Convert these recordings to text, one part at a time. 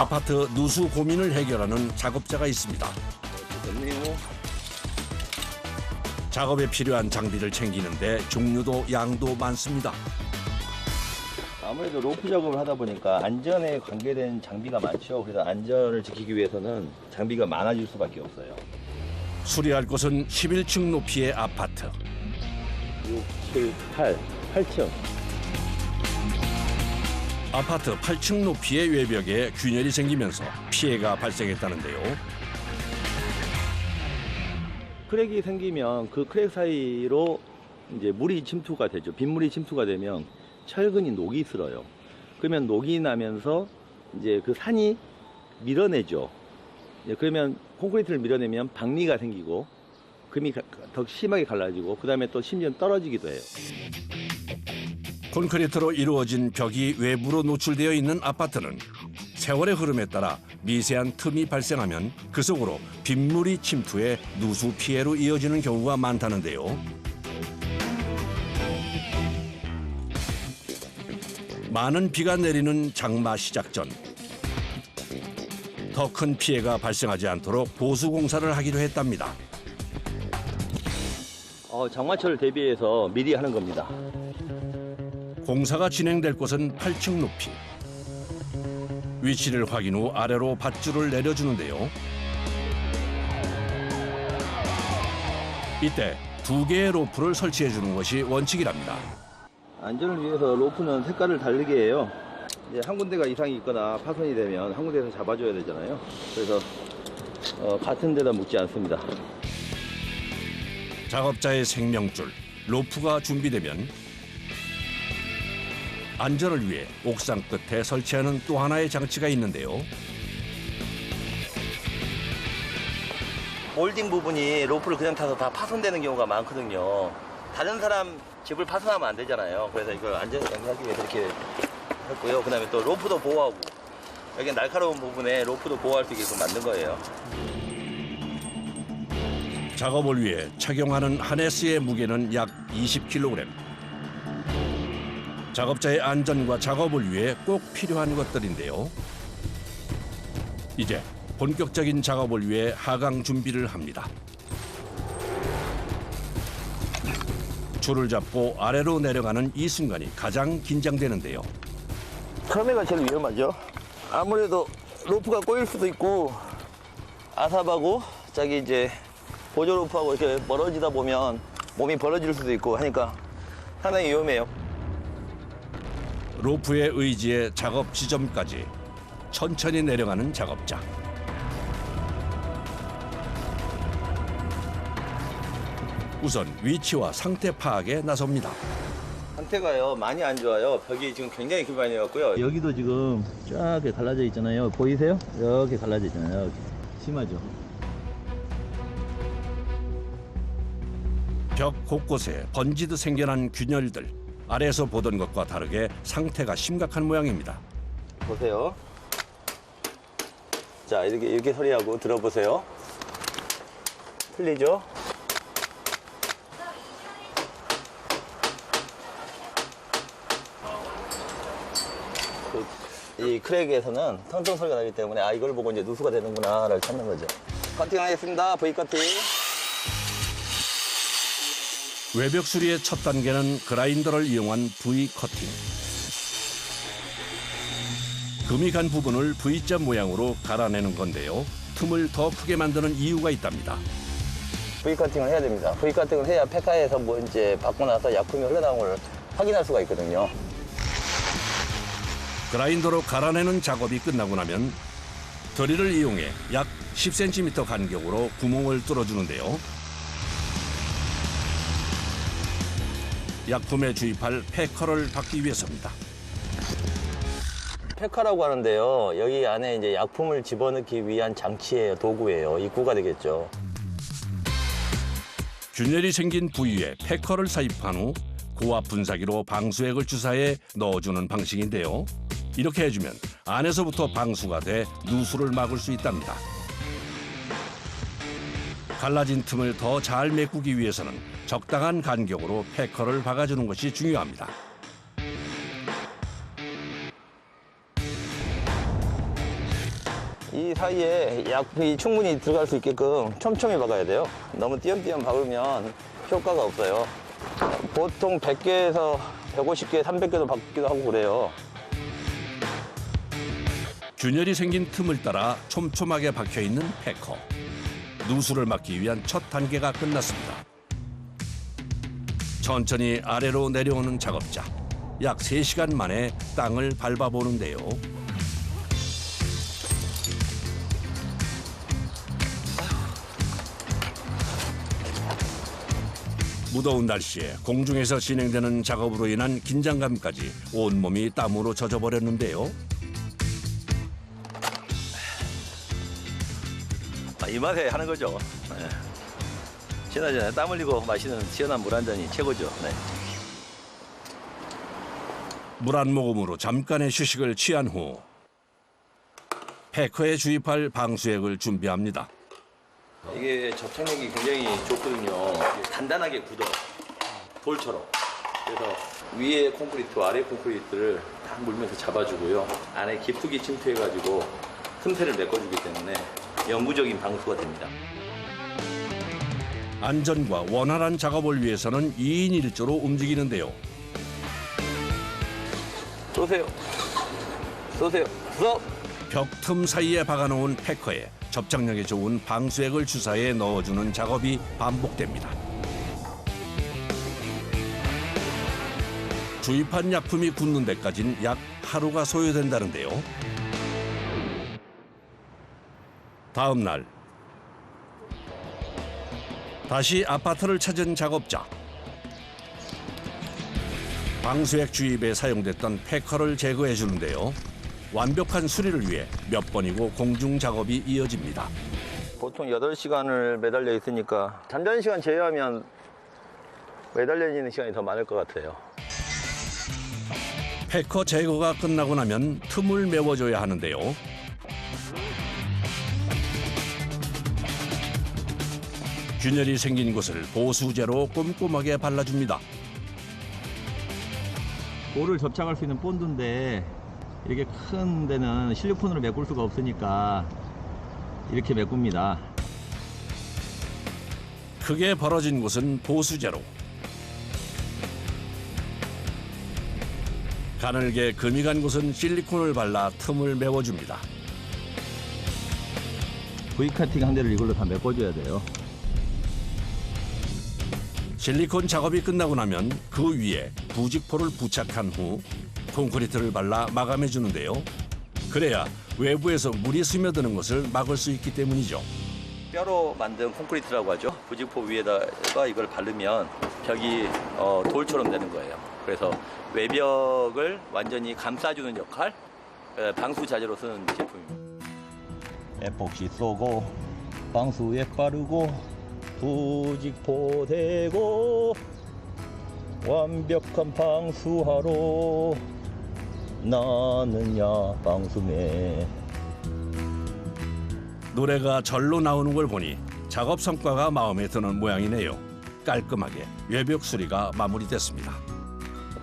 아파트 누수 고민을 해결하는 작업자가 있습니다. 됐네요. 작업에 필요한 장비를 챙기는데 종류도 양도 많습니다. 아무래도 로프 작업을 하다 보니까 안전에 관계된 장비가 많죠. 그래서 안전을 지키기 위해서는 장비가 많아질 수밖에 없어요. 수리할 곳은 11층 높이의 아파트. 6, 7, 8층. 아파트 8층 높이의 외벽에 균열이 생기면서 피해가 발생했다는데요. 크랙이 생기면 그 크랙 사이로 이제 물이 침투가 되죠. 빗물이 침투가 되면 철근이 녹이 슬어요. 그러면 녹이 나면서 이제 그 산이 밀어내죠. 그러면 콘크리트를 밀어내면 박리가 생기고 금이 더 심하게 갈라지고 그 다음에 또 심지어 떨어지기도 해요. 콘크리트로 이루어진 벽이 외부로 노출되어 있는 아파트는 세월의 흐름에 따라 미세한 틈이 발생하면 그 속으로 빗물이 침투해 누수 피해로 이어지는 경우가 많다는데요. 많은 비가 내리는 장마 시작 전 더 큰 피해가 발생하지 않도록 보수 공사를 하기로 했답니다. 장마철을 대비해서 미리 하는 겁니다. 공사가 진행될 곳은 8층 높이. 위치를 확인 후 아래로 밧줄을 내려주는데요. 이때 2개의 로프를 설치해 주는 것이 원칙이랍니다. 안전을 위해서 로프는 색깔을 다르게 해요. 이제 한 군데가 이상이 있거나 파손이 되면 한 군데에서 잡아줘야 되잖아요. 그래서 같은 데다 묶지 않습니다. 작업자의 생명줄, 로프가 준비되면 안전을 위해 옥상 끝에 설치하는 또 하나의 장치가 있는데요. 몰딩 부분이 로프를 그냥 타서 다 파손되는 경우가 많거든요. 다른 사람 집을 파손하면 안 되잖아요. 그래서 이걸 안전하게 하기 위해서 이렇게 했고요. 그 다음에 또 로프도 보호하고 여기 날카로운 부분에 로프도 보호할 수 있게끔 만든 거예요. 작업을 위해 착용하는 하네스의 무게는 약 20kg. 작업자의 안전과 작업을 위해 꼭 필요한 것들인데요. 이제 본격적인 작업을 위해 하강 준비를 합니다. 줄을 잡고 아래로 내려가는 이 순간이 가장 긴장되는데요. 처음에가 제일 위험하죠. 아무래도 로프가 꼬일 수도 있고 아삽하고 저기 이제 보조 로프하고 이렇게 멀어지다 보면 몸이 벌어질 수도 있고 하니까 상당히 위험해요. 로프의 의지에 작업 지점까지 천천히 내려가는 작업자. 우선 위치와 상태 파악에 나섭니다. 상태가요 많이 안 좋아요. 벽이 지금 굉장히 기반이었고요. 여기도 지금 쫙 갈라져 있잖아요. 보이세요? 이렇게 갈라져 있잖아요. 이렇게. 심하죠. 벽 곳곳에 번지듯 생겨난 균열들. 아래에서 보던 것과 다르게 상태가 심각한 모양입니다. 보세요. 자, 이렇게 소리하고 들어보세요. 틀리죠? 이 크랙에서는 텅텅 소리가 나기 때문에 이걸 보고 이제 누수가 되는구나를 찾는 거죠. 커팅하겠습니다. V 커팅. 외벽 수리의 첫 단계는 그라인더를 이용한 V 커팅. 금이 간 부분을 V자 모양으로 갈아내는 건데요. 틈을 더 크게 만드는 이유가 있답니다. V 커팅을 해야 됩니다. V 커팅을 해야 폐카에서 뭐 이제 받고 나서 약품이 흘러나온 걸 확인할 수가 있거든요. 그라인더로 갈아내는 작업이 끝나고 나면 드릴을 이용해 약 10cm 간격으로 구멍을 뚫어주는데요. 약품에 주입할 패커를 받기 위해서입니다. 패카라고 하는데요. 여기 안에 이제 약품을 집어넣기 위한 장치예요. 도구예요. 입구가 되겠죠. 균열이 생긴 부위에 패커를 삽입한 후 고압 분사기로 방수액을 주사해 넣어주는 방식인데요. 이렇게 해주면 안에서부터 방수가 돼 누수를 막을 수 있답니다. 갈라진 틈을 더 잘 메꾸기 위해서는 적당한 간격으로 패커를 박아주는 것이 중요합니다. 이 사이에 약이 충분히 들어갈 수 있게끔 촘촘히 박아야 돼요. 너무 띄엄띄엄 박으면 효과가 없어요. 보통 100개에서 150개, 300개도 박기도 하고 그래요. 균열이 생긴 틈을 따라 촘촘하게 박혀있는 패커. 누수를 막기 위한 첫 단계가 끝났습니다. 천천히 아래로 내려오는 작업자. 약 3시간 만에 땅을 밟아보는데요. 무더운 날씨에 공중에서 진행되는 작업으로 인한 긴장감까지 온몸이 땀으로 젖어버렸는데요. 이 맛에 하는 거죠. 네. 지나전에 땀 흘리고 마시는 시원한 물 한 잔이 최고죠. 네. 물 한 모금으로 잠깐의 휴식을 취한 후 패커에 주입할 방수액을 준비합니다. 이게 접착력이 굉장히 좋거든요. 단단하게 굳어요. 돌처럼. 그래서 위에 콘크리트, 아래 콘크리트를 딱 물면서 잡아주고요. 안에 깊숙이 침투해가지고 틈새를 메꿔주기 때문에 영구적인 방수가 됩니다. 안전과 원활한 작업을 위해서는 2인 1조로 움직이는데요. 쏘세요. 쏘세요. 쏘! 벽 틈 사이에 박아놓은 패커에 접착력이 좋은 방수액을 주사해 넣어주는 작업이 반복됩니다. 주입한 약품이 굳는 데까지는 약 하루가 소요된다는데요. 다음 날 다시 아파트를 찾은 작업자. 방수액 주입에 사용됐던 패커를 제거해 주는데요. 완벽한 수리를 위해 몇 번이고 공중 작업이 이어집니다. 보통 8시간을 매달려 있으니까 잠자는 시간 제외하면 매달려 있는 시간이 더 많을 것 같아요. 패커 제거가 끝나고 나면 틈을 메워줘야 하는데요. 균열이 생긴 곳을 보수제로 꼼꼼하게 발라줍니다. 볼을 접착할 수 있는 본드인데 이렇게 큰 데는 실리콘으로 메꿀 수가 없으니까 이렇게 메꿉니다. 크게 벌어진 곳은 보수제로. 가늘게 금이 간 곳은 실리콘을 발라 틈을 메워줍니다. V카팅 한 대를 이걸로 다 메꿔줘야 돼요. 실리콘 작업이 끝나고 나면 그 위에 부직포를 부착한 후 콘크리트를 발라 마감해 주는데요. 그래야 외부에서 물이 스며드는 것을 막을 수 있기 때문이죠. 뼈로 만든 콘크리트라고 하죠. 부직포 위에다가 이걸 바르면 벽이 돌처럼 되는 거예요. 그래서 외벽을 완전히 감싸주는 역할, 방수 자재로 쓰는 제품입니다. 에폭시 쏘고 방수액 바르고 부직포 대고 완벽한 방수하러 나느냐 방수매. 노래가 절로 나오는 걸 보니 작업 성과가 마음에 드는 모양이네요. 깔끔하게 외벽 수리가 마무리됐습니다.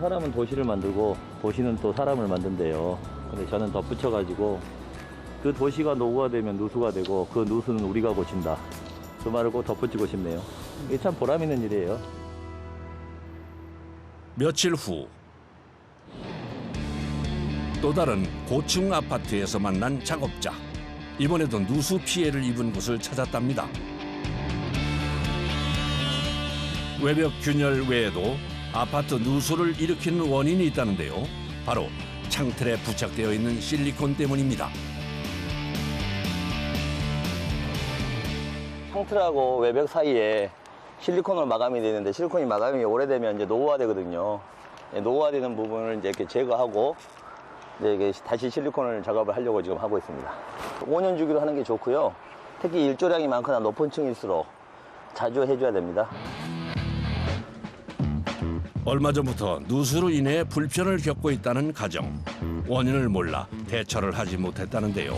사람은 도시를 만들고 도시는 또 사람을 만든대요. 근데 저는 덧붙여가지고 그 도시가 노후가 되면 누수가 되고 그 누수는 우리가 고친다. 그 말을 꼭 덧붙이고 싶네요. 이게 참 보람 있는 일이에요. 며칠 후 또 다른 고층 아파트에서 만난 작업자. 이번에도 누수 피해를 입은 곳을 찾았답니다. 외벽 균열 외에도 아파트 누수를 일으키는 원인이 있다는데요. 바로 창틀에 부착되어 있는 실리콘 때문입니다. 창틀하고 외벽 사이에 실리콘으로 마감이 되는데 실리콘이 마감이 오래되면 이제 노후화되거든요. 노후화되는 부분을 이제 이렇게 제거하고 이제 이게 다시 실리콘을 작업을 하려고 지금 하고 있습니다. 5년 주기로 하는 게 좋고요. 특히 일조량이 많거나 높은 층일수록 자주 해줘야 됩니다. 얼마 전부터 누수로 인해 불편을 겪고 있다는 가정. 원인을 몰라 대처를 하지 못했다는데요.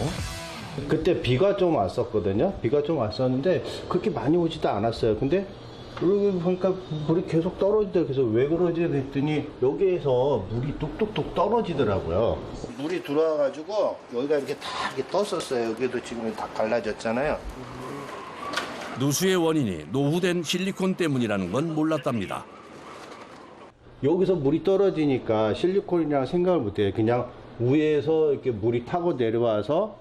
그때 비가 좀 왔었거든요. 비가 좀 왔었는데 그렇게 많이 오지도 않았어요. 근데 그러고 보니까 물이 계속 떨어지다. 그래서 왜 그러지 했더니 여기에서 물이 뚝뚝뚝 떨어지더라고요. 물이 들어와가지고 여기가 이렇게 다 이렇게 떴었어요. 여기도 지금 다 갈라졌잖아요. 누수의 원인이 노후된 실리콘 때문이라는 건 몰랐답니다. 여기서 물이 떨어지니까 실리콘이라고 생각을 못해요. 그냥 위에서 이렇게 물이 타고 내려와서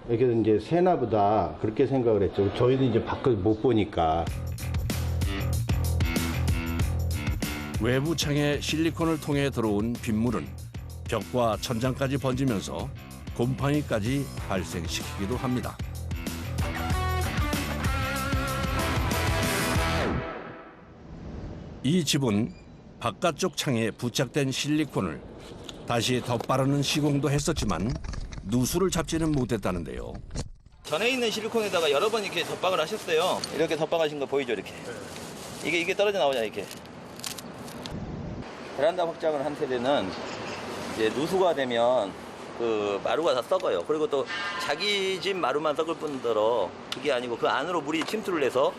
이렇게 이제 새나 보다 그렇게 생각을 했죠. 저희도 이제 밖을 못 보니까. 외부 창에 실리콘을 통해 들어온 빗물은 벽과 천장까지 번지면서 곰팡이까지 발생시키기도 합니다. 이 집은 바깥쪽 창에 부착된 실리콘을 다시 덧바르는 시공도 했었지만 누수를 잡지는 못했다는데요. 전에 있는 실리콘에다가 여러 번 이렇게 덧박을 하셨어요. 이렇게 덧박하신 거 보이죠, 이렇게. 이게 떨어져 나오냐, 이렇게. 베란다 확장을 한 세대는 이제 누수가 되면 그 마루가 다 썩어요. 그리고 또 자기 집 마루만 썩을 뿐더러 그게 아니고 그 안으로 물이 침투를 해서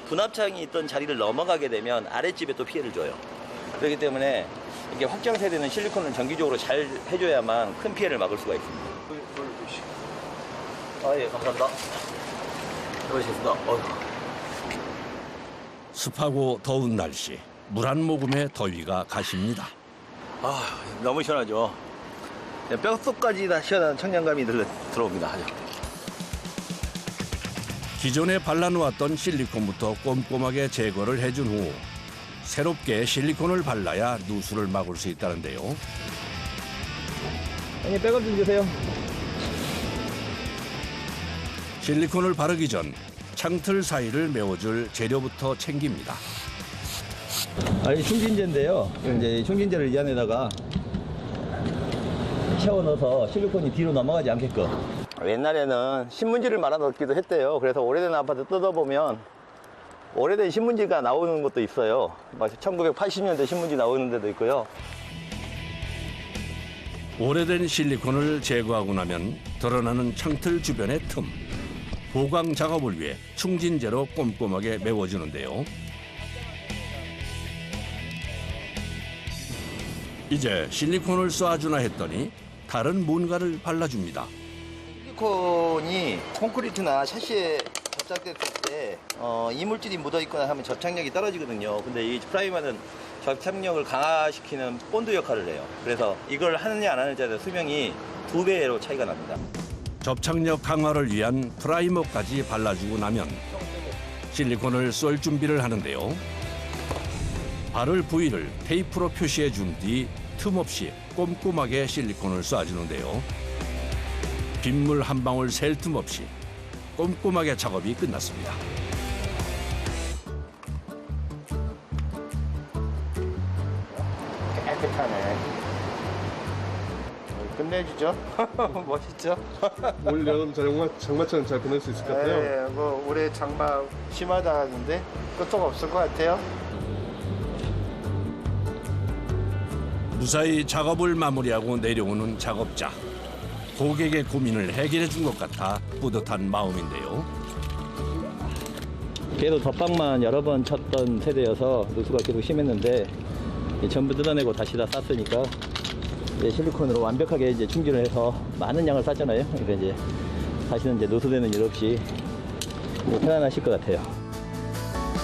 분합창이 있던 자리를 넘어가게 되면 아랫집에 또 피해를 줘요. 그렇기 때문에 이게 확장 세대는 실리콘을 정기적으로 잘 해줘야만 큰 피해를 막을 수가 있습니다. 아, 예, 감사합니다. 수고하셨습니다. 습하고 더운 날씨, 물 한 모금에 더위가 가십니다. 아, 너무 시원하죠. 뼛속까지 다 시원한 청량감이 들어옵니다. 아주. 기존에 발라놓았던 실리콘부터 꼼꼼하게 제거를 해준 후 새롭게 실리콘을 발라야 누수를 막을 수 있다는데요. 형님, 백업 좀 주세요. 실리콘을 바르기 전 창틀 사이를 메워줄 재료부터 챙깁니다. 이 충진제인데요. 이제 충진제를 이 안에다가 채워 넣어서 실리콘이 뒤로 넘어가지 않게끔. 옛날에는 신문지를 말아 넣기도 했대요. 그래서 오래된 아파트 뜯어보면 오래된 신문지가 나오는 것도 있어요. 막 1980년대 신문지 나오는 데도 있고요. 오래된 실리콘을 제거하고 나면 드러나는 창틀 주변의 틈. 보강 작업을 위해 충진제로 꼼꼼하게 메워주는데요. 이제 실리콘을 쏴주나 했더니 다른 뭔가를 발라줍니다. 실리콘이 콘크리트나 샤시에 접착됐을 때 이물질이 묻어있거나 하면 접착력이 떨어지거든요. 근데 이 프라이머는 접착력을 강화시키는 본드 역할을 해요. 그래서 이걸 하느냐 안 하느냐에 따라 수명이 2배로 차이가 납니다. 접착력 강화를 위한 프라이머까지 발라주고 나면 실리콘을 쏠 준비를 하는데요. 바를 부위를 테이프로 표시해 준 뒤 틈없이 꼼꼼하게 실리콘을 쏴주는데요. 빗물 한 방울 셀 틈 없이 꼼꼼하게 작업이 끝났습니다. 깨끗하네. 끝내주죠. 멋있죠. 올 여름 장마철은 잘 보낼 수 있을 것 같아요. 네, 뭐 올해 장마 심하다 하는데 끝도 없을 것 같아요. 무사히 작업을 마무리하고 내려오는 작업자. 고객의 고민을 해결해 준 것 같아 뿌듯한 마음인데요. 계속 덧박만 여러 번 쳤던 세대여서 누수가 계속 심했는데 전부 뜯어내고 다시 다 쌌으니까 이제 실리콘으로 완벽하게 이제 충진을 해서 많은 양을 쌌잖아요. 그러니까 이제 다시는 이제 누수되는 일 없이 편안하실 것 같아요.